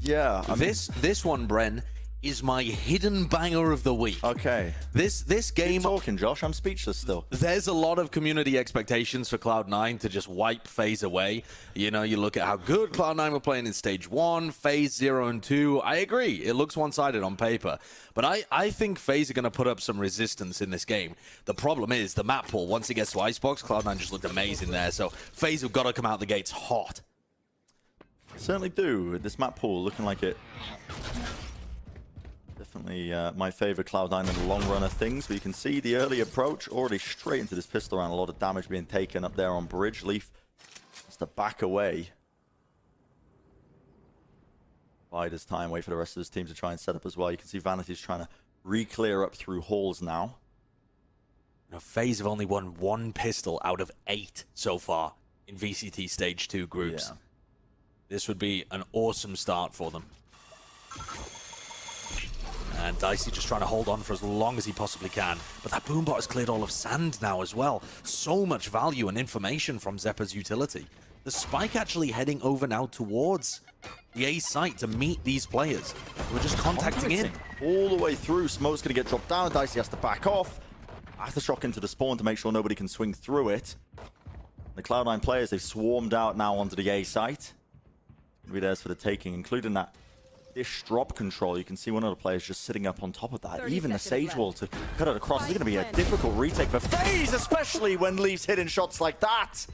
Yeah. This one, Bren, is my hidden banger of the week. Okay. This game... Keep talking, Josh. I'm speechless still. There's a lot of community expectations for Cloud9 to just wipe FaZe away. You know, you look at how good Cloud9 were playing in Stage 1, FaZe 0 and 2. I agree. It looks one-sided on paper. But I think FaZe are going to put up some resistance in this game. The problem is the map pool. Once it gets to Icebox, Cloud9 just looked amazing there. So FaZe have got to come out the gates hot. Certainly do. This map pool looking like it... Definitely my favorite Cloud9 in the long run of things. But you can see the early approach already straight into this pistol round. A lot of damage being taken up there on bridge. Leaf has to back away. Bide his time, wait for the rest of his team to try and set up as well. You can see Vanity's trying to re-clear up through halls now. Now, FaZe have only won 1 pistol out of 8 so far in VCT Stage 2 groups. Yeah. This would be an awesome start for them. And Dicey just trying to hold on for as long as he possibly can. But that boombot has cleared all of sand now as well. So much value and information from Zeppa's utility. The spike actually heading over now towards the A site to meet these players. We're just contacting in. All the way through. Smoke's going to get dropped down. Dicey has to back off. Aftershock into the spawn to make sure nobody can swing through it. The Cloud9 players, they've swarmed out now onto the A site. It's going to be theirs for the taking, including that dish drop control. You can see one of the players just sitting up on top of that. Even the Sage wall to cut it across is going to be a difficult retake for FaZe, especially when Leaf's hitting shots like that.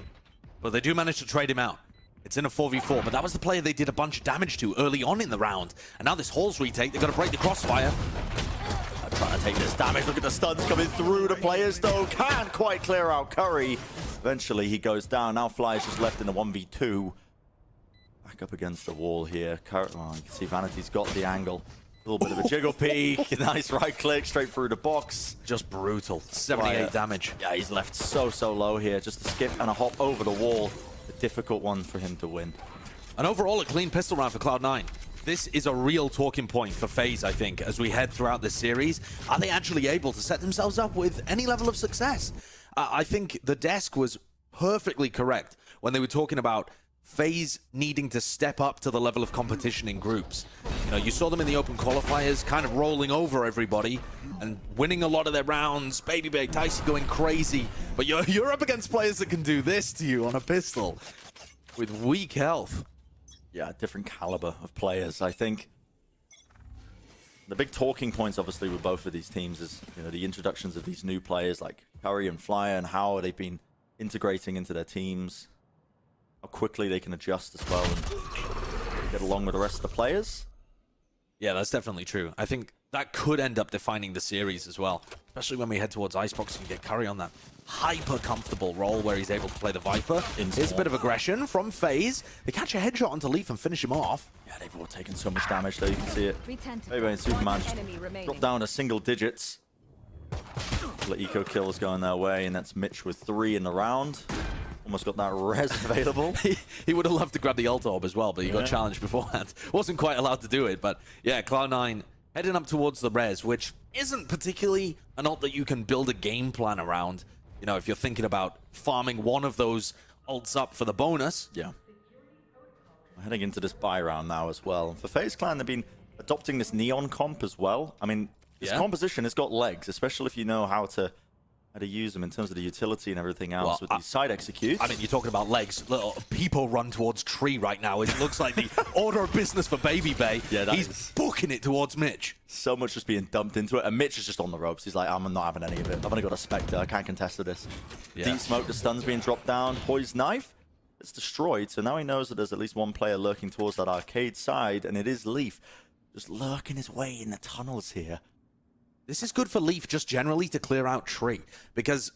But they do manage to trade him out. It's in a 4v4, but that was the player they did a bunch of damage to early on in the round. And now this Halls retake, they've got to break the crossfire. Trying to take this damage. Look at the stuns coming through the players, though. Can't quite clear out Curry. Eventually, he goes down. Now Fly's just left in the 1v2. Back up against the wall here. You can see Vanity's got the angle. A little bit of a jiggle peek. Nice right click straight through the box. Just brutal. 78 damage. Yeah, he's left so low here. Just a skip and a hop over the wall. A difficult one for him to win. And overall, a clean pistol round for Cloud9. This is a real talking point for FaZe, I think, as we head throughout this series. Are they actually able to set themselves up with any level of success? I think the desk was perfectly correct when they were talking about FaZe needing to step up to the level of competition in groups. You know, you saw them in the open qualifiers, kind of rolling over everybody and winning a lot of their rounds. Baby Bake, Dicey going crazy. But you're up against players that can do this to you on a pistol with weak health. Yeah, different caliber of players. I think the big talking points, obviously, with both of these teams is, you know, the introductions of these new players like Curry and Flyer and how they've been integrating into their teams. How quickly they can adjust as well and get along with the rest of the players. Yeah, that's definitely true. I think that could end up defining the series as well, especially when we head towards Icebox and get Curry on that hyper-comfortable role where he's able to play the Viper. Here's a bit of aggression from FaZe. They catch a headshot onto Leaf and finish him off. Yeah, they've all taken so much damage though, you can see it. Maybe and Superman just dropped down to single digits. The eco kills going their way, and that's Mitch with 3 in the round. Almost got that res available. He would have loved to grab the ult orb as well, but he got challenged beforehand. Wasn't quite allowed to do it, but yeah, Cloud9 heading up towards the res, which isn't particularly an ult that you can build a game plan around. You know, if you're thinking about farming one of those ults up for the bonus. Yeah. We're heading into this buy round now as well. And for FaZe Clan, they've been adopting this neon comp as well. I mean, this composition has got legs, especially if you know how to use them in terms of the utility and everything else with these side executes. I mean, you're talking about legs. Little people run towards tree right now. It looks like the order of business for Baby Bay. Yeah, he's booking it towards Mitch. So much just being dumped into it, and Mitch is just on the ropes. He's like, I'm not having any of it. I've only got a Spectre. I can't contest to this. Yeah. Deep smoke, the stun's being dropped down. Poised knife, it's destroyed. So now he knows that there's at least one player lurking towards that arcade side, and it is Leaf just lurking his way in the tunnels here. This is good for Leaf just generally to clear out tree, because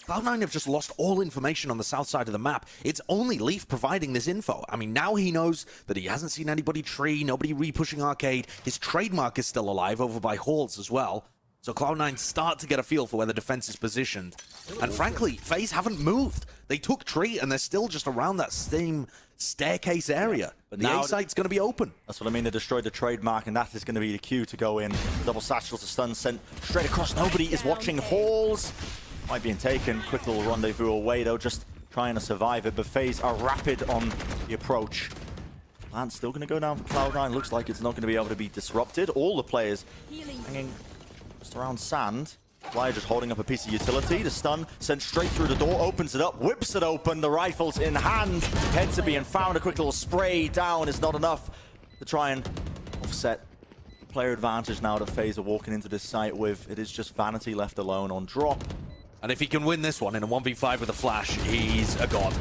Cloud9 have just lost all information on the south side of the map. It's only Leaf providing this info. I mean, now he knows that he hasn't seen anybody tree, nobody re-pushing arcade. His trademark is still alive over by Halls as well. So Cloud9 start to get a feel for where the defense is positioned. And frankly, FaZe haven't moved. They took tree and they're still just around that same staircase area. But the A site's going to be open. That's what I mean. They destroyed the trademark, and that is going to be the cue to go in. Double satchels to stun sent straight across. Nobody is watching Halls. Might being taken. Quick little rendezvous away, though, just trying to survive it. But FaZe are rapid on the approach. Plant's still going to go down for Cloud9. Looks like it's not going to be able to be disrupted. All the players hanging just around sand. Flyer just holding up a piece of utility. The stun sent straight through the door, opens it up, whips it open. The rifle's in hand. Heads are being found. A quick little spray down is not enough to try and offset player advantage now that FaZe are walking into this site with. It is just Vanity left alone on drop. And if he can win this one in a 1v5 with a flash, he's a god.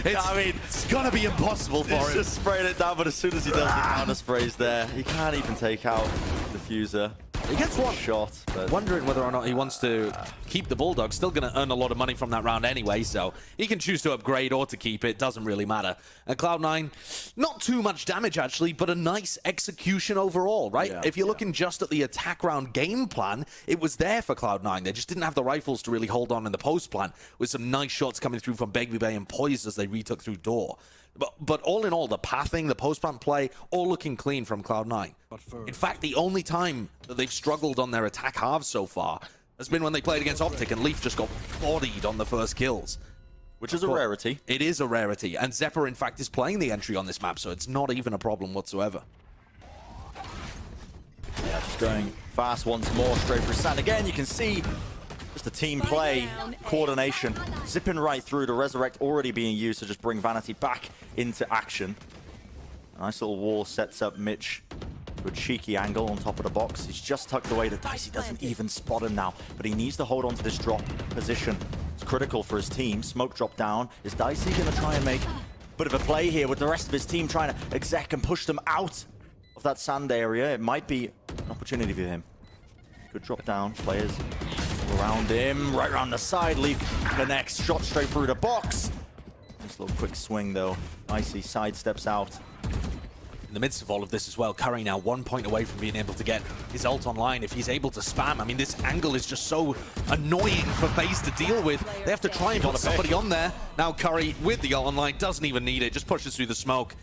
It's gonna be impossible for him. He's just spraying it down, but as soon as he does, the counter sprays there. He can't even take out the diffuser. He gets one shot, but wondering whether or not he wants to keep the Bulldog. Still going to earn a lot of money from that round anyway, so he can choose to upgrade or to keep it. Doesn't really matter. And Cloud9, not too much damage actually, but a nice execution overall, right? Yeah, if you're looking just at the attack round game plan, it was there for Cloud9. They just didn't have the rifles to really hold on in the post plan, with some nice shots coming through from Baby Bay and Poised as they retook through door. But all in all, the pathing, the post-plant play, all looking clean from Cloud9. In fact, the only time that they've struggled on their attack halves so far has been when they played against Optic and Leaf just got bodied on the first kills. Which is a rarity. It is a rarity. And Zephyr, in fact, is playing the entry on this map, so it's not even a problem whatsoever. Yeah, just going fast once more, straight for sand. Again, you can see just the team play, coordination, zipping right through. The Resurrect already being used to just bring Vanity back into action. A nice little wall sets up Mitch to a cheeky angle on top of the box. He's just tucked away. The Dicey doesn't even spot him now, but he needs to hold on to this drop position. It's critical for his team. Smoke drop down. Is Dicey going to try and make a bit of a play here with the rest of his team trying to exec and push them out of that sand area? It might be an opportunity for him. Good drop down. Players around him, right around the side. Leaf connects, shot straight through the box. Nice little quick swing though. Icy sidesteps out. In the midst of all of this as well, Curry now 1 point away from being able to get his ult online. If he's able to spam, I mean, this angle is just so annoying for FaZe to deal with. They have to try and put somebody on there. Now Curry with the ult online doesn't even need it, just pushes through the smoke.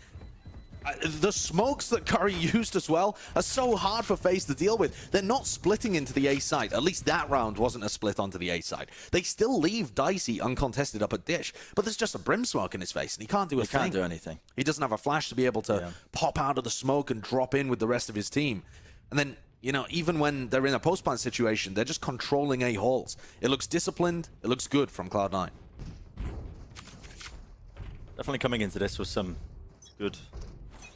The smokes that Curry used as well are so hard for FaZe to deal with. They're not splitting into the A side. At least that round wasn't a split onto the A side. They still leave Dicey uncontested up at Dish, but there's just a brim smoke in his face, and he can't do a thing. He can't do anything. He doesn't have a flash to be able to pop out of the smoke and drop in with the rest of his team. And then, you know, even when they're in a post-plant situation, they're just controlling A halls. It looks disciplined. It looks good from Cloud9. Definitely coming into this with some good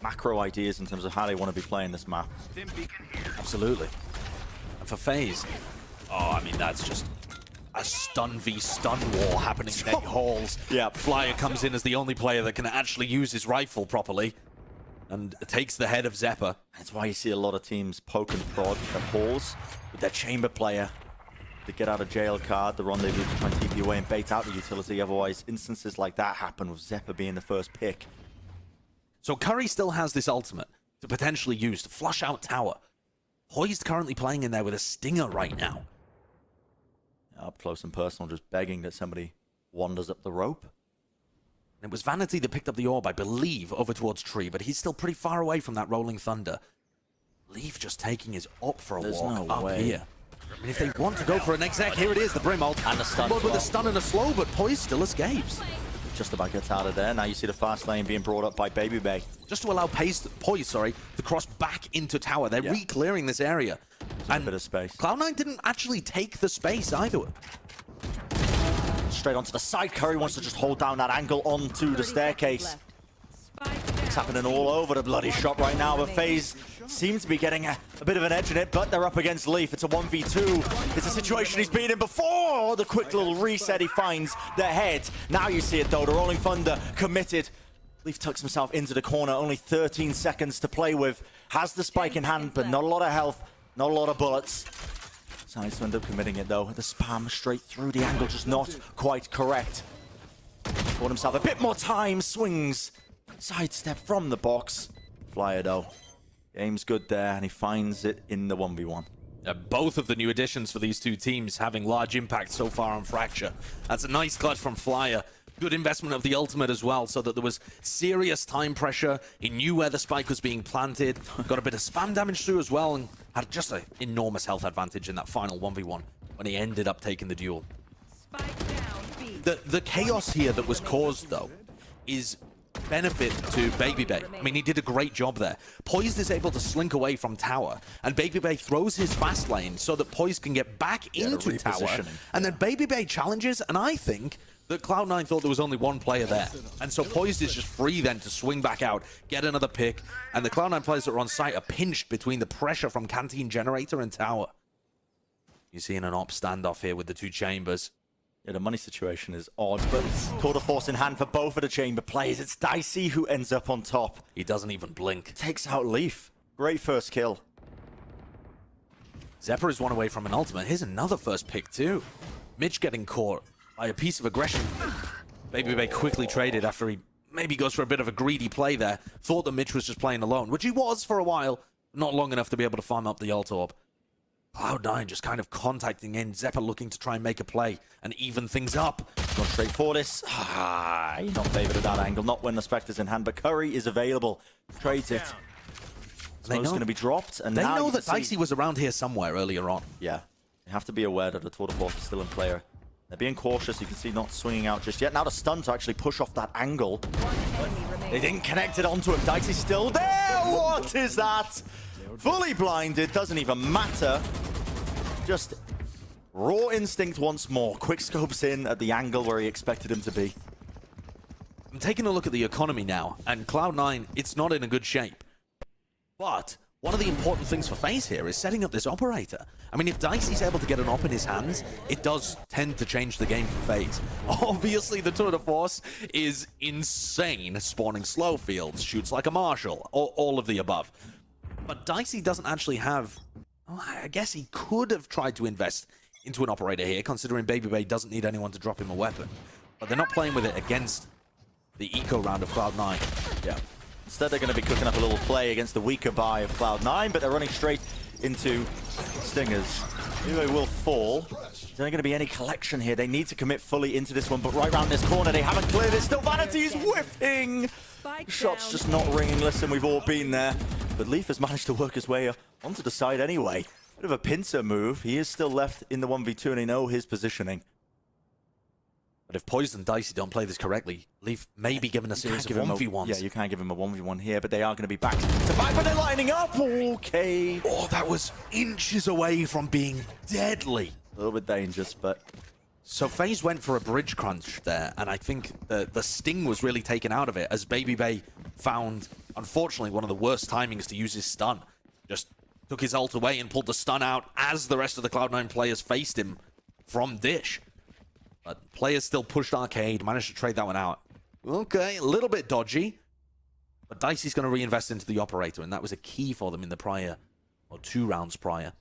macro ideas in terms of how they want to be playing this map. Absolutely. And for FaZe, oh, I mean, that's just a stun v stun war happening in eight halls. Yeah. Flyer comes in as the only player that can actually use his rifle properly and takes the head of Zephyr. That's why you see a lot of teams poke and prod at halls with their chamber player. The get out of jail card, the rendezvous to try and TP away and bait out the utility. Otherwise, instances like that happen with Zephyr being the first pick. So Curry still has this ultimate to potentially use to flush out tower. Poised currently playing in there with a stinger right now. Up close and personal, just begging that somebody wanders up the rope. And it was Vanity that picked up the orb, I believe, over towards Tree, but he's still pretty far away from that rolling thunder. Leaf just taking his up for a walk no up way. here. I mean, if they want to go for an exec, here it is, the Brim ult. And a stun. With a stun and a slow, but Poised still escapes. Just about gets out of there. Now you see the fast lane being brought up by Baby Bay. Just to allow Poised, to cross back into tower. They're re-clearing this area. And a bit of space. Cloud9 didn't actually take the space either. Straight onto the side. Curry wants to just hold down that angle onto the staircase. It's happening all over the bloody shop right now, but FaZe seems to be getting a bit of an edge in it, but they're up against Leaf. It's a 1v2. It's a situation he's been in before. The quick little reset he finds the head. Now you see it though, the Rolling Thunder committed. Leaf tucks himself into the corner, only 13 seconds to play with. Has the spike in hand, but not a lot of health, not a lot of bullets. Decides to end up committing it though. The spam straight through, the angle just not quite correct. Bought himself a bit more time, swings. Sidestep from the box. Flyer though. Aim's good there, and he finds it in the 1v1. Both of the new additions for these two teams having large impact so far on Fracture. That's a nice clutch from Flyer. Good investment of the ultimate as well, so that there was serious time pressure. He knew where the spike was being planted. Got a bit of spam damage through as well, and had just an enormous health advantage in that final 1v1 when he ended up taking the duel. The chaos here that was caused, though, is benefit to BabyBay. I mean, he did a great job there. Poised is able to slink away from tower, and BabyBay throws his fast lane so that Poised can get back into tower, and then BabyBay challenges, and I think that Cloud9 thought there was only one player there. And so Poised is just free then to swing back out, get another pick, and the Cloud9 players that are on site are pinched between the pressure from Canteen Generator and tower. You're seeing an op standoff here with the two chambers. Yeah, the money situation is odd, but tour de force in hand for both of the chamber players. It's Dicey who ends up on top. He doesn't even blink. Takes out Leaf. Great first kill. Zephyr is one away from an ultimate. Here's another first pick too. Mitch getting caught by a piece of aggression. BabyBay quickly traded after he maybe goes for a bit of a greedy play there. Thought that Mitch was just playing alone, which he was for a while. Not long enough to be able to farm up the ult orb. Cloud9 just kind of contacting in. Zephyr looking to try and make a play and even things up. Gone straight for this. He's not favoured at that angle. Not when the Spectre's in hand, but Curry is available. Trades it. Smoke's going to be dropped. And they now know that Dicey was around here somewhere earlier on. Yeah. You have to be aware that the tour de force is still in player. They're being cautious. You can see not swinging out just yet. Now the stun to actually push off that angle. They didn't connect it onto him. Dicey's still there. What is that? Fully blinded. Doesn't even matter. Just raw instinct once more. Quick scopes in at the angle where he expected him to be. I'm taking a look at the economy now, and Cloud9, it's not in a good shape. But one of the important things for FaZe here is setting up this operator. I mean, if Dicey's able to get an op in his hands, it does tend to change the game for FaZe. Obviously, the tour de force is insane, spawning slow fields, shoots like a marshal, all of the above. But Dicey doesn't actually have... Well, I guess he could have tried to invest into an operator here, considering BabyBay doesn't need anyone to drop him a weapon. But they're not playing with it against the eco round of Cloud9. Yeah. Instead, they're going to be cooking up a little play against the weaker buy of Cloud9, but they're running straight into Stingers. Anyway, will fall. There's not going to be any collection here. They need to commit fully into this one, but right around this corner, they haven't cleared it. Still, Vanity is whiffing. Shots just not ringing. Listen, we've all been there. But Leaf has managed to work his way onto the side anyway. Bit of a pincer move. He is still left in the 1v2, and they know his positioning. But if Poised and Dicey don't play this correctly, Leaf may be given a series of 1v1s. Yeah, you can't give him a 1v1 here, but they are going to be back to back, but they're lining up. Okay. Oh, that was inches away from being deadly. A little bit dangerous, but... So FaZe went for a bridge crunch there, and I think the sting was really taken out of it as BabyBay found, unfortunately, one of the worst timings to use his stun. Just took his ult away and pulled the stun out as the rest of the Cloud9 players faced him from Dish. But players still pushed Arcade, managed to trade that one out. Okay, a little bit dodgy, but Dicey's going to reinvest into the operator, and that was a key for them in the prior, or 2 rounds prior.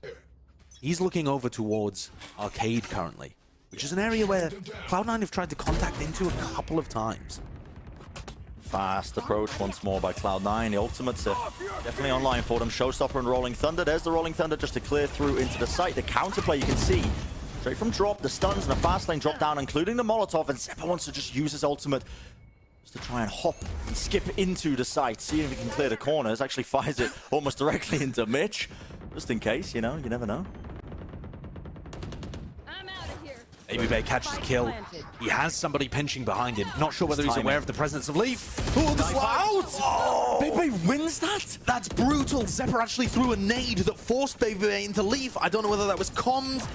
He's looking over towards Arcade currently, which is an area where Cloud9 have tried to contact into a couple of times. Fast approach once more by Cloud9. The ultimates are definitely online for them. Showstopper and Rolling Thunder. There's the Rolling Thunder just to clear through into the site. The counterplay you can see straight from drop. The stuns and the fast lane drop down, including the Molotov. And Zephyr wants to just use his ultimate just to try and hop and skip into the site. See if he can clear the corners. Actually fires it almost directly into Mitch. Just in case, you know, you never know. BabyBay catches the kill. He has somebody pinching behind him. Not sure whether he's aware of the presence of Leaf. Oh, the out! Oh! BabyBay wins that? That's brutal. Zephyr actually threw a nade that forced BabyBay into Leaf. I don't know whether that was commed.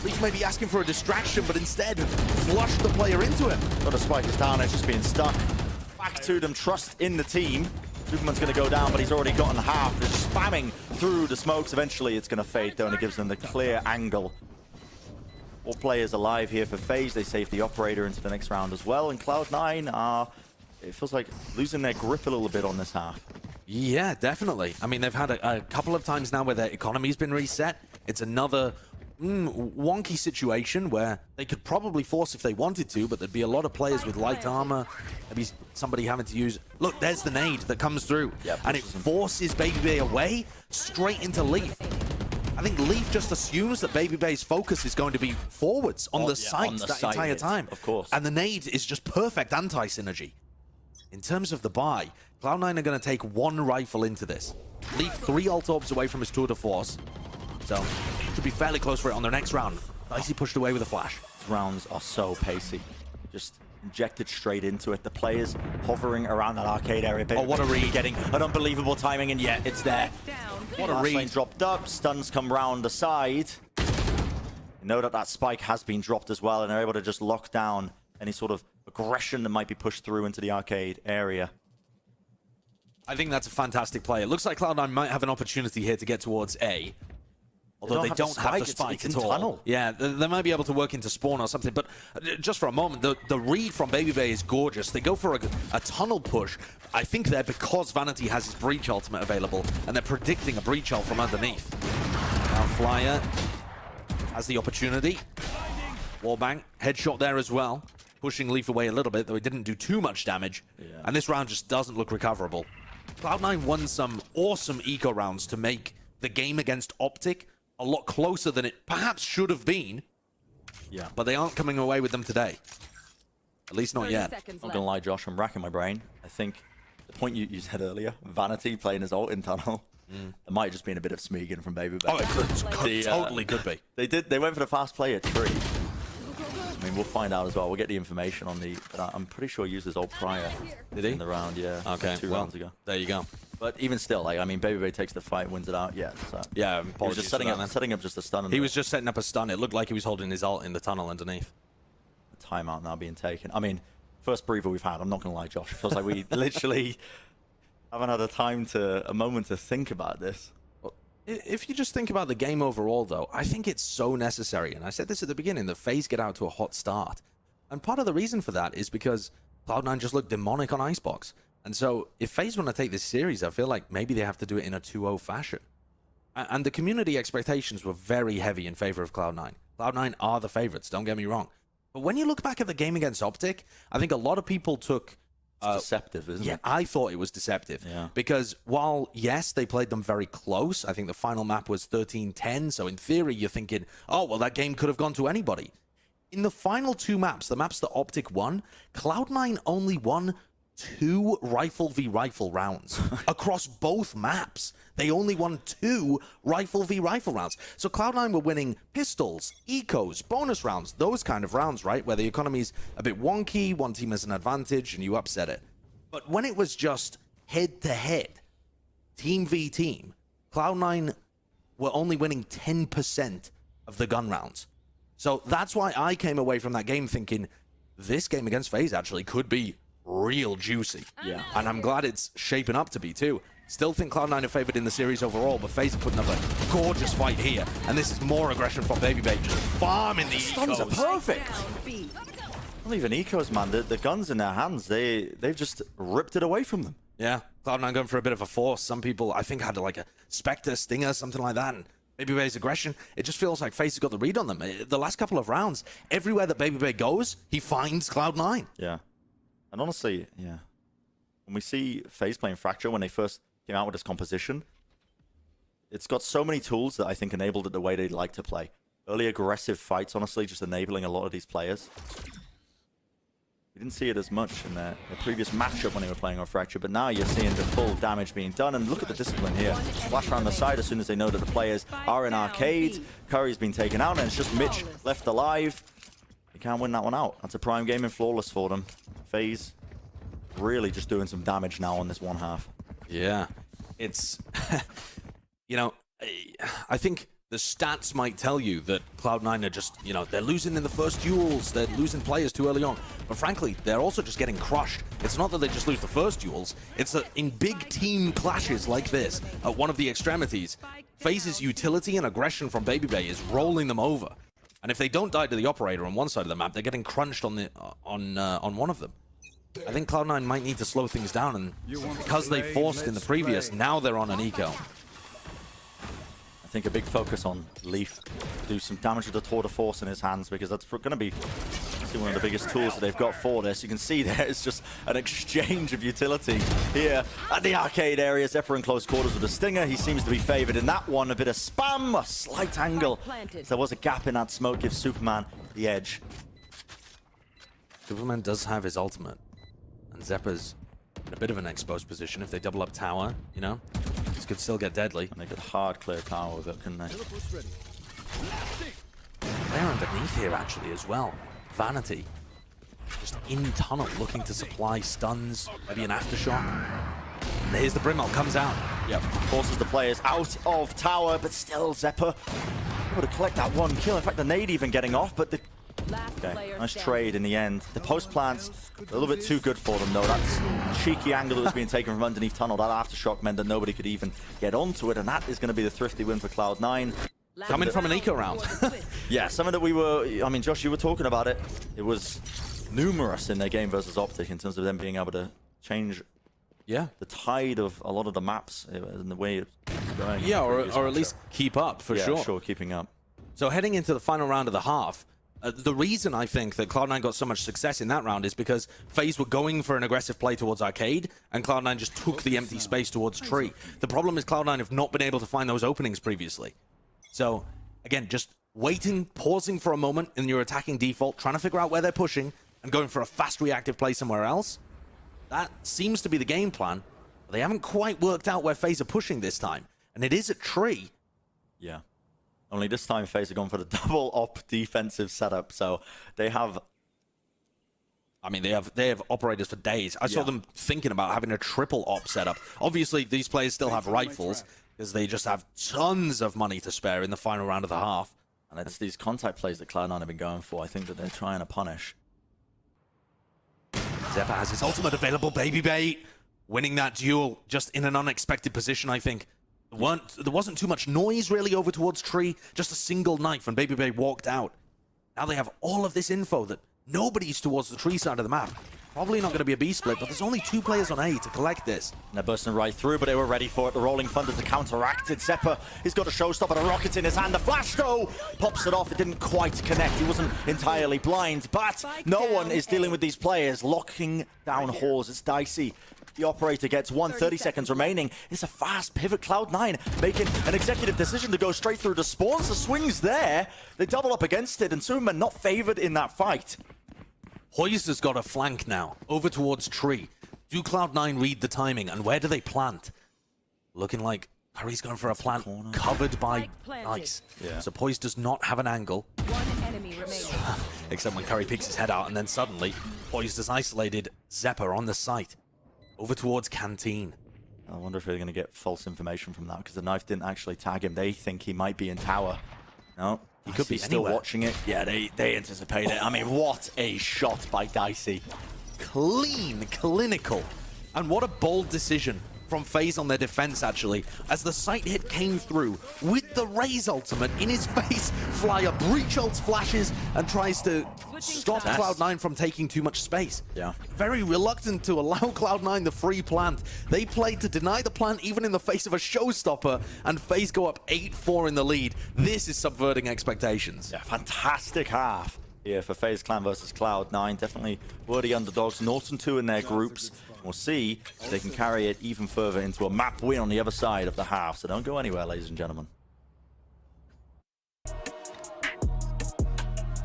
Leaf may be asking for a distraction, but instead flushed the player into him. Got a spike is down, it's just being stuck. Back to them, trust in the team. Superman's going to go down, but he's already gotten half. They're spamming through the smokes. Eventually, it's going to fade, though, and it gives them the clear angle. All players alive here for FaZe. They save the operator into the next round as well. And Cloud9 are, it feels like, losing their grip a little bit on this half. Yeah, definitely. I mean, they've had a couple of times now where their economy's been reset. It's another wonky situation where they could probably force if they wanted to, but there'd be a lot of players with light armor. Maybe somebody having to use... Look, there's the nade that comes through. Yep, and it forces BabyBay away straight into Leaf. I think Leaf just assumes that BabyBay's focus is going to be forwards on the site that entire time. Of course. And the nade is just perfect anti-synergy. In terms of the buy, Cloud9 are going to take 1 rifle into this. Leaf 3 ult orbs away from his tour de force. So, should be fairly close for it on their next round. Dicey pushed away with a flash. Rounds are so pacey. Just injected straight into it. The players hovering around that arcade area. Oh, what a read. Getting an unbelievable timing, and yet it's there. What a Last read. lane dropped up, stuns come round the side. You know that spike has been dropped as well, and they're able to just lock down any sort of aggression that might be pushed through into the arcade area. I think that's a fantastic play. It looks like Cloud9 might have an opportunity here to get towards A. Although they don't have the spike it's at in all. tunnel. Yeah, they might be able to work into spawn or something. But just for a moment, the read from BabyBay is gorgeous. They go for a tunnel push. I think they're because Vanity has his Breach ultimate available, and they're predicting a Breach ult from underneath. Now Flyer has the opportunity. Wallbang, headshot there as well. Pushing Leaf away a little bit, though he didn't do too much damage. Yeah. And this round just doesn't look recoverable. Cloud9 won some awesome eco rounds to make the game against Optic a lot closer than it perhaps should have been. Yeah. But they aren't coming away with them today. At least not yet. I'm not gonna lie, Josh, I'm racking my brain. I think the point you said earlier, Vanity playing his ult in tunnel, it might have just been a bit of Smeagol from BabyBay. Oh, it could totally could be. They went for the fast player tree. I mean, we'll find out as well. We'll get the information on the... But I'm pretty sure he used his ult prior. Did he? In the round, yeah. Okay, like 2 rounds ago. There you go. But even still, like, I mean, BabyBay takes the fight, wins it out. Yeah, so... Yeah, He was just setting up just a stun. He was just setting up a stun. It looked like he was holding his ult in the tunnel underneath. Timeout now being taken. I mean, first breather we've had. I'm not going to lie, Josh. It feels like we literally haven't had a moment to think about this. If you just think about the game overall, though, I think it's so necessary. And I said this at the beginning, that FaZe get out to a hot start. And part of the reason for that is because Cloud9 just looked demonic on Icebox. And so if FaZe want to take this series, I feel like maybe they have to do it in a 2-0 fashion. And the community expectations were very heavy in favor of Cloud9. Cloud9 are the favorites, don't get me wrong. But when you look back at the game against Optic, I think a lot of people took... It's deceptive, isn't it? Yeah, I thought it was deceptive. Yeah. Because while, yes, they played them very close, I think the final map was 13-10, so in theory you're thinking, oh, well, that game could have gone to anybody. In the final 2 maps, the maps that Optic won, Cloud9 only won 2 rifle v rifle rounds across both maps. They only won 2 rifle v rifle rounds. So Cloud9 were winning pistols, ecos, bonus rounds, those kind of rounds, right? Where the economy's a bit wonky, one team has an advantage and you upset it. But when it was just head to head, team v team, Cloud9 were only winning 10% of the gun rounds. So that's why I came away from that game thinking this game against FaZe actually could be real juicy. Yeah. And I'm glad it's shaping up to be too. Still think Cloud9 are favored in the series overall, but FaZe are putting up a gorgeous fight here. And this is more aggression from BabyBay, just farming the Stuns are ecos. perfect. Not even ecos, man. The guns in their hands, they've just ripped it away from them. Yeah, Cloud9 going for a bit of a force. Some people, I think, had like a Spectre, Stinger, something like that. And BabyBay's aggression, it just feels like FaZe has got the read on them. The last couple of rounds, everywhere that BabyBay goes, he finds Cloud9. Yeah. And honestly, yeah. When we see FaZe playing Fracture, when they first came out with this composition, it's got so many tools that I think enabled it the way they'd like to play. Early aggressive fights, honestly, just enabling a lot of these players. We didn't see it as much in their previous matchup when they were playing on Fracture, but now you're seeing the full damage being done. And look at the discipline here. Flash around the side as soon as they know that the players are in arcade. Curry's been taken out, and it's just Mitch left alive. They can't win that one out. That's a prime game and flawless for them. FaZe really just doing some damage now on this one half. Yeah, it's, you know, I think the stats might tell you that Cloud9 are just, you know, they're losing in the first duels, they're losing players too early on. But frankly, they're also just getting crushed. It's not that they just lose the first duels, it's that in big team clashes like this, at one of the extremities, FaZe's utility and aggression from BabyBay is rolling them over. And if they don't die to the operator on one side of the map, they're getting crunched on the on one of them. I think Cloud9 might need to slow things down, and because they forced in the previous, now they're on an eco. I think a big focus on Leaf. Do some damage with the Tour de Force in his hands, because that's going to be one of the biggest tools that they've got for this. You can see there is just an exchange of utility here at the arcade area. Zephyr in close quarters with a Stinger. He seems to be favored in that one. A bit of spam, a slight angle. There was a gap in that smoke, gives Superman the edge. Superman does have his ultimate, and Zephyr's in a bit of an exposed position. If they double up tower, you know, this could still get deadly. And they could hard clear tower with it, couldn't they? They're underneath here actually as well. Vanity just in tunnel, looking to supply stuns, maybe an aftershock. And here's the Brimel, comes out. Yep, forces the players out of tower, but still Zephyr able to collect that one kill. In fact, the nade even getting off, but the... Okay, nice trade in the end. The post plants, a little bit too good for them though. That's cheeky angle that was being taken from underneath tunnel. That aftershock meant that nobody could even get onto it, and that is going to be the thrifty win for Cloud9. Coming from an eco round. Yeah, something that we were... I mean, Josh, you were talking about it. It was numerous in their game versus Optic in terms of them being able to change the tide of a lot of the maps and the way it's going. Yeah, or at least keep up, for sure. Yeah, sure, keeping up. So heading into the final round of the half, the reason I think that Cloud9 got so much success in that round is because FaZe were going for an aggressive play towards Arcade, and Cloud9 just took the empty space towards Tree. The problem is Cloud9 have not been able to find those openings previously. So, again, just waiting, pausing for a moment in your attacking default, trying to figure out where they're pushing, and going for a fast reactive play somewhere else. That seems to be the game plan. But they haven't quite worked out where FaZe are pushing this time. And it is a Tree. Yeah. Only this time FaZe have gone for the double op defensive setup, so they have... I mean, they have operators for days. I saw them thinking about having a triple op setup. Obviously, these players still have rifles, because they just have tons of money to spare in the final round of the half. And it's these contact plays that Cloud9 have been going for. I think that they're trying to punish. Zephyr has his ultimate available, baby bait. Winning that duel just in an unexpected position, I think. There wasn't too much noise really over towards Tree, just a single knife and Baby Bay walked out. Now they have all of this info that nobody's towards the Tree side of the map. Probably not going to be a B split, but there's only 2 players on A to collect this. And they're bursting right through, but they were ready for it. The Rolling Thunder to counteract it. Zephyr, he's got a showstopper, a rocket in his hand. The flash, though, pops it off. It didn't quite connect. He wasn't entirely blind, but no one is dealing with these players. Locking down Hawes. It's dicey. The operator gets 30 seconds remaining. It's a fast pivot. Cloud9 making an executive decision to go straight through the spawns. The swing's there. They double up against it, and Suman not favored in that fight. Hoyes has got a flank now, over towards Tree. Do Cloud9 read the timing, and where do they plant? Looking like Curry's going for a plant covered by ice. Yeah. So Poise does not have an angle. One enemy remaining. Except when Curry peeks his head out, and then suddenly, Poise has isolated Zephyr on the site. Over towards Canteen. I wonder if they're going to get false information from that, because the knife didn't actually tag him. They think he might be in tower. No. He could be still watching it. Yeah, they anticipate it. I mean, what a shot by Dicey. Clean, clinical. And what a bold decision from FaZe on their defense, actually. As the sight hit came through, with the Raze ultimate in his face, Flyer breach ults flashes and tries to stop Cloud9 from taking too much space. Yeah. Very reluctant to allow Cloud9 the free plant. They played to deny the plant even in the face of a showstopper, and FaZe go up 8-4 in the lead. This is subverting expectations. Yeah, fantastic half here for FaZe Clan versus Cloud9. Definitely worthy underdogs. Norton 2 in their groups. We'll see if they can carry it even further into a map win on the other side of the half. So don't go anywhere, ladies and gentlemen.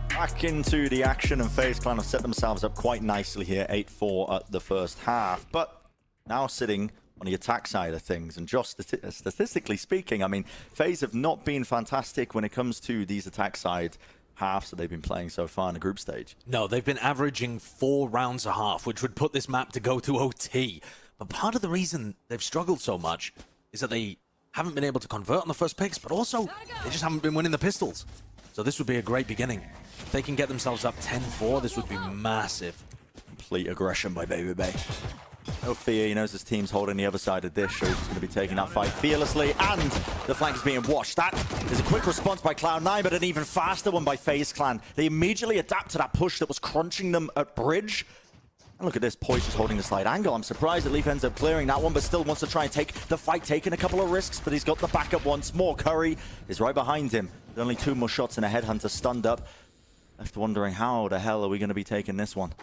Back into the action, and FaZe Clan have set themselves up quite nicely here, 8-4 at the first half. But now sitting on the attack side of things, and just statistically speaking, I mean, FaZe have not been fantastic when it comes to these attack side halves that they've been playing so far in the group stage. No, they've been averaging 4 rounds a half, which would put this map to go to OT. But part of the reason they've struggled so much is that they haven't been able to convert on the first picks, but also they just haven't been winning the pistols. So this would be a great beginning. If they can get themselves up 10-4, this would be massive. Complete aggression by Baby Bay. No fear, he knows his team's holding the other side of this, so he's going to be taking that fight fearlessly, and the flank is being watched. That is a quick response by Cloud9, but an even faster one by FaZe Clan. They immediately adapt to that push that was crunching them at bridge. And look at this, Poise just holding the slight angle. I'm surprised that Leaf ends up clearing that one, but still wants to try and take the fight, taking a couple of risks, but he's got the backup once more. Curry is right behind him. With only 2 more shots and a Headhunter stunned up. Left wondering how the hell are we going to be taking this one?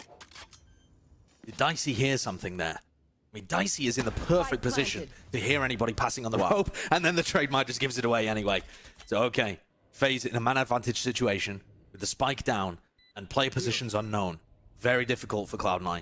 Did Dicey hear something there? I mean, Dicey is in the perfect position to hear anybody passing on the rope, and then the trademark just gives it away anyway. So, okay, FaZe in a man advantage situation with the spike down and player positions unknown. Very difficult for Cloud9.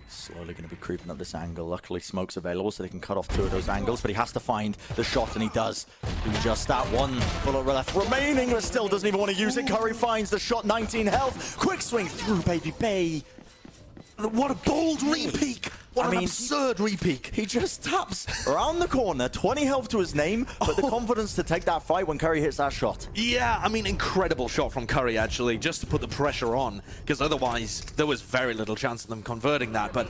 Slowly going to be creeping up this angle. Luckily, smoke's available, so they can cut off 2 of those angles, but he has to find the shot, and he does. Do just that. 1 bullet left remaining, but still doesn't even want to use it. Curry finds the shot, 19 health. Quick swing through, baby Bay. What a bold repeat! What an absurd repeat! He just taps around the corner, 20 health to his name, but the confidence to take that fight when Curry hits that shot. Yeah, I mean, incredible shot from Curry, actually, just to put the pressure on, because otherwise there was very little chance of them converting that, but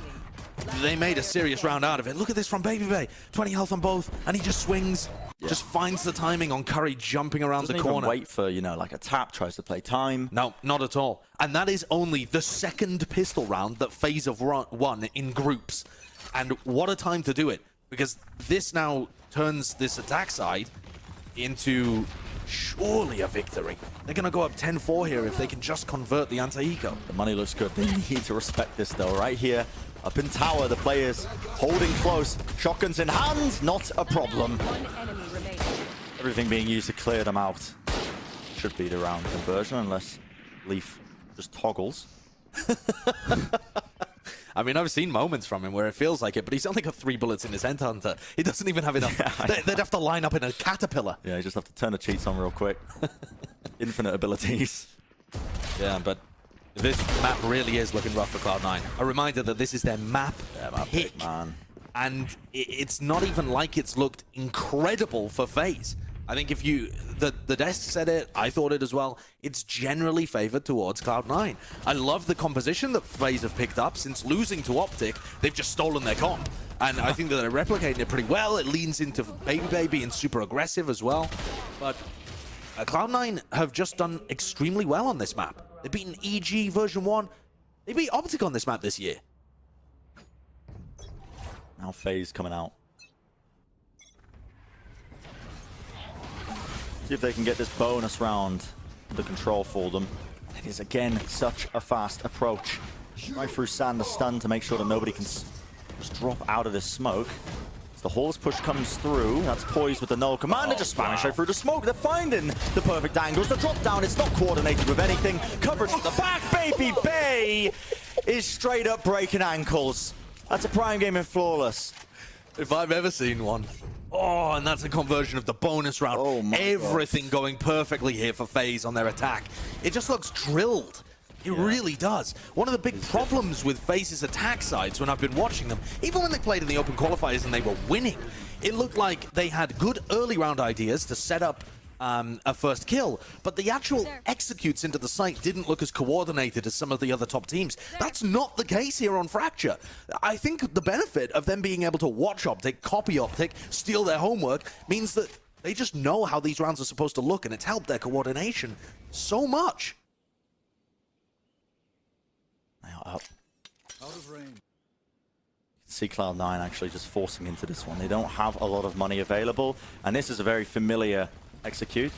they made a serious round out of it. Look at this from Baby Bay. 20 health on both, and he just swings, just finds the timing on Curry jumping around the corner. Doesn't even wait for, you know, like a tap, tries to play time. No, not at all. And that is only the second pistol round that FaZe have won in groups. And what a time to do it, because this now turns this attack side into surely a victory. They're going to go up 10-4 here if they can just convert the anti-eco. The money looks good. They need to respect this, though. Right here, up in tower, the players holding close. Shotguns in hand, not a problem. Everything being used to clear them out. Should be the round conversion, unless Leaf just toggles. I mean, I've seen moments from him where it feels like it, but he's only got 3 bullets in his Headhunter. He doesn't even have enough. Yeah, they'd have to line up in a caterpillar. Yeah, you just have to turn the cheats on real quick. Infinite abilities. Yeah, but this map really is looking rough for Cloud9. A reminder that this is their map pick, man. And it's not even like it's looked incredible for FaZe. I think if you, the desk said it, I thought it as well, it's generally favored towards Cloud9. I love the composition that FaZe have picked up. Since losing to Optic, they've just stolen their comp. And I think that they're replicating it pretty well. It leans into Baby being super aggressive as well. But Cloud9 have just done extremely well on this map. They've beaten EG version 1. They beat Optic on this map this year. Now FaZe coming out. See if they can get this bonus round under control for them. It is, again, such a fast approach. Right through sand, the stun to make sure that nobody can just drop out of this smoke. As the Horse push comes through, that's poised with the null command. They're just spamming straight through the smoke. They're finding the perfect angles. The drop down, it's not coordinated with anything. Coverage at the back. Baby Bay is straight up breaking ankles. That's a prime game in Flawless. If I've ever seen one. Oh, and that's a conversion of the bonus round. Oh my Everything God. Going perfectly here for FaZe on their attack. It just looks drilled. It really does. One of the big problems with FaZe's attack sides when I've been watching them, even when they played in the open qualifiers and they were winning, it looked like they had good early round ideas to set up a first kill, but the actual executes into the site didn't look as coordinated as some of the other top teams. That's not the case here on Fracture. I think the benefit of them being able to watch Optic, copy Optic, steal their homework, means that they just know how these rounds are supposed to look, and it's helped their coordination so much. Out of range. See Cloud9 actually just forcing into this one. They don't have a lot of money available, and this is a very familiar execute.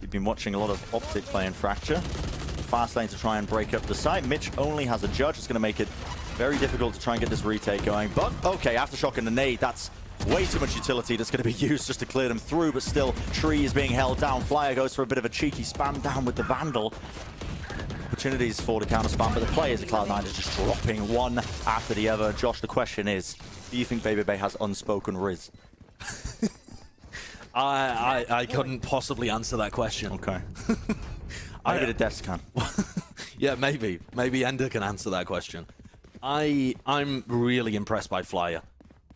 We've been watching a lot of Optic play in Fracture. Fast lane to try and break up the site. Mitch only has a judge. It's going to make it very difficult to try and get this retake going. But, okay, Aftershock and the nade, that's way too much utility that's going to be used just to clear them through. But still, Tree is being held down. Flyer goes for a bit of a cheeky spam down with the Vandal. Opportunities for the counter spam, but the players at Cloud9 are just dropping one after the other. Josh, the question is, do you think Baby Bay has unspoken Riz? I couldn't possibly answer that question. Okay. Maybe the desk can. Yeah, maybe. Maybe Ender can answer that question. I'm really impressed by Flyer.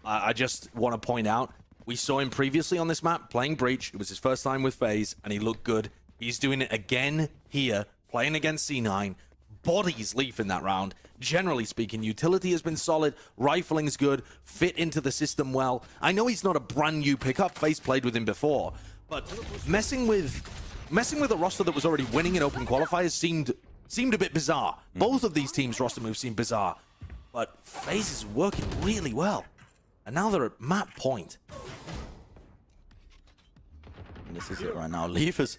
I just want to point out, we saw him previously on this map playing Breach. It was his first time with FaZe, and he looked good. He's doing it again here, playing against C9. Bodies Leaf in that round. Generally speaking, utility has been solid, rifling's good, fit into the system well. I know he's not a brand new pickup, FaZe played with him before, but messing with a roster that was already winning in open qualifiers seemed a bit bizarre. Both of these teams' roster moves seem bizarre, but FaZe is working really well. And now they're at map point. And this is it right now. Leaf is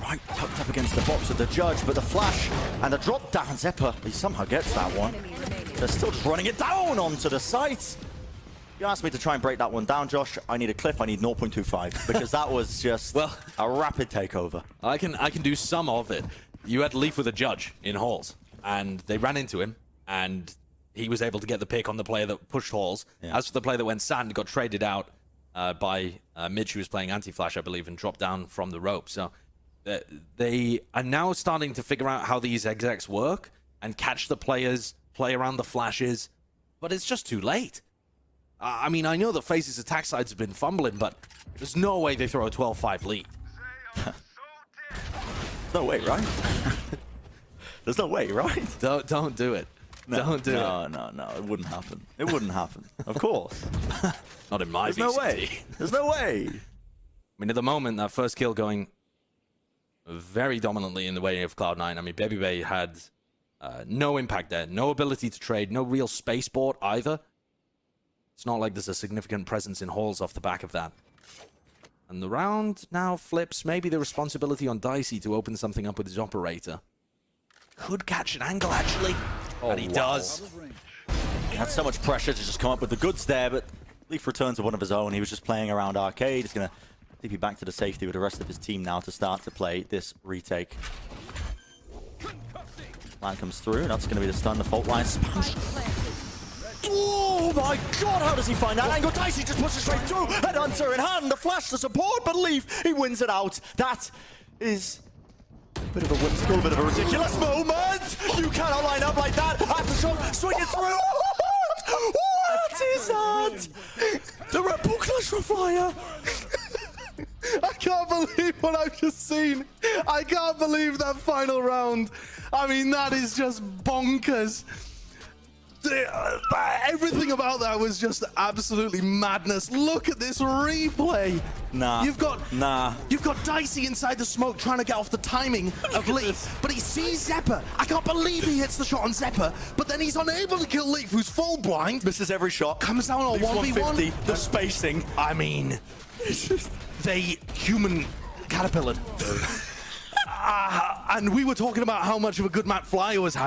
right tucked up against the box of the judge, but the flash and the drop down. Zephyr, he somehow gets that one. They're still just running it down onto the site. You asked me to try and break that one down, Josh. I need a clip. I need 0.25 because that was just a rapid takeover. I can do some of it. You had Leaf with a judge in halls, and they ran into him, and he was able to get the pick on the player that pushed halls. Yeah. As for the player that went sand, got traded out by Midge, who was playing anti-flash, I believe, and dropped down from the rope. So they are now starting to figure out how these execs work and catch the players, play around the flashes, but it's just too late. I mean, I know that FaZe's attack sides have been fumbling, but there's no way they throw a 12-5 lead. No way, right? There's no way, right? Don't do it. No, Don't do it. No, it wouldn't happen. It wouldn't happen. Of course. Not in my There's VCT. no way. There's no way. I mean, at the moment, that first kill going very dominantly in the way of Cloud9. I mean, Baby Bay had no impact there, no ability to trade, no real spaceport either. It's not like there's a significant presence in halls off the back of that. And the round now flips maybe the responsibility on Dicey to open something up with his operator. Could catch an angle, actually. And he does. He had so much pressure to just come up with the goods there, but Leaf returns to one of his own. He was just playing around Arcade. He's going to TP back to the safety with the rest of his team now to start to play this retake. Line comes through. That's going to be the stun. The fault line sponge. Oh my god, how does he find that angle? Dicey just pushes straight through. Headhunter in hand, the flash, the support, but Leaf, he wins it out. That is a bit of a whimsical, bit of a ridiculous moment. You cannot line up like that. Aftershock, swing it through. What is that? The Red Bull Clash for Fire. I can't believe what I've just seen. I can't believe that final round. I mean, that is just bonkers. Everything about that was just absolutely madness. Look at this replay. You've got Dicey inside the smoke trying to get off the timing of Leaf, but he sees Zeppa. I can't believe he hits the shot on Zeppa, but then he's unable to kill Leaf, who's full blind. Misses every shot. Comes down on 1v1. The spacing. I mean, they human caterpillared. And we were talking about how much of a good map Flyer was having.